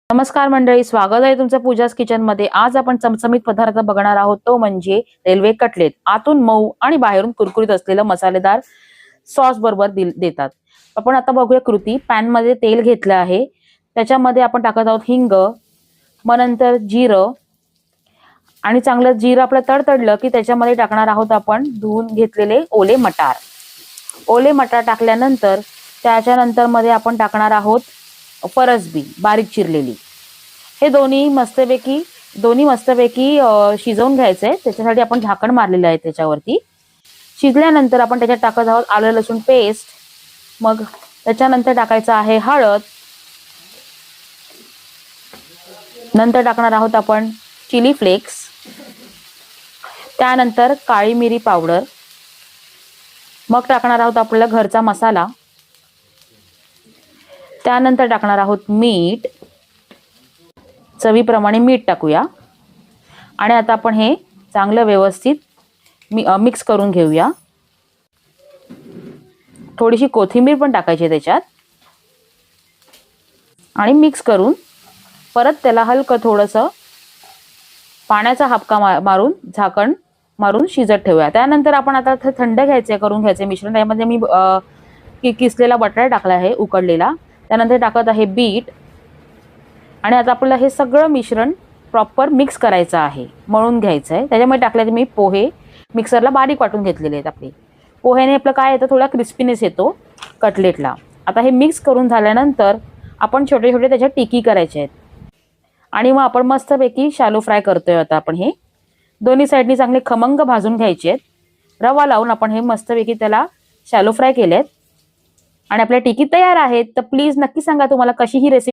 नमस्कार मंडळी, स्वागत आहे तुमचं पूजाच किचन मध्ये। आज आपण चमचमीत पदार्थ बघणार आहोत, तो म्हणजे रेल्वे कटलेट। आतून मऊ आणि बाहेरून कुरकुरीत असलेलं मसालेदार सॉस बरोबर देतात। आपण आता बघूया कृती। पॅन मध्ये तेल घेतलं आहे, त्याच्यामध्ये आपण टाकत आहोत हिंग, मग नंतर जिरं, आणि चांगलं जिरं आपलं तडतडलं की त्याच्यामध्ये टाकणार आहोत आपण धुवून घेतलेले ओले मटार। ओले मटार टाकल्यानंतर त्याच्यानंतर मध्ये आपण टाकणार आहोत फरसबी बारीक चिरलेली। हे दोन्ही मस्तपैकी शिजवून घ्यायचंय। त्याच्यासाठी आपण झाकण मारलेलं आहे त्याच्यावरती। शिजल्यानंतर आपण त्याच्यात टाकत आहोत आलं लसूण पेस्ट, मग त्याच्यानंतर टाकायचं आहे हळद, नंतर टाकणार आहोत आपण चिली फ्लेक्स, त्यानंतर काळी मिरी पावडर, मग टाकणार आहोत आपला घरचा मसाला, त्यानंतर टाकणार आहोत मीठ, चवीप्रमाणे मीठ टाकूया। आणि आता आपण हे चांगलं व्यवस्थित मिक्स करून घेऊया। थोडीशी कोथिंबीर पण टाकायची आहे त्याच्यात, आणि मिक्स करून परत त्याला हलकं थोडंसं पाण्याचा हापका मारून झाकण मारून शिजत ठेवूया। त्यानंतर आपण आता थंड करून घ्यायचे मिश्रण। त्यामध्ये मी किसलेला बटाटा टाकला आहे उकडलेला, त्यानंतर टाकत आहे बीट, आणि आता आपल्याला हे सगळं मिश्रण प्रॉपर मिक्स करायचं आहे, मळून घ्यायचं आहे। त्याच्यामध्ये टाकले मी पोहे मिक्सरला बारीक वाटून घेतलेले आहेत। आपले पोह्याने आपलं काय येतं, थोडा क्रिस्पीनेस येतो कटलेटला। आता हे मिक्स करून झाल्यानंतर आपण छोटे छोटे त्याच्यात टिकी करायचे आहेत, आणि मग आपण मस्तपैकी शॅलो फ्राय करतोय। आता आपण हे दोन्ही साईडनी चांगले खमंग भाजून घ्यायचे आहेत। रवा लावून आपण हे मस्तपैकी त्याला शॅलो फ्राय केलेत, आणि आपल्या टिकी तयार आहेत। तर प्लीज नक्की सांगा तुम्हाला कशी ही रेसिपी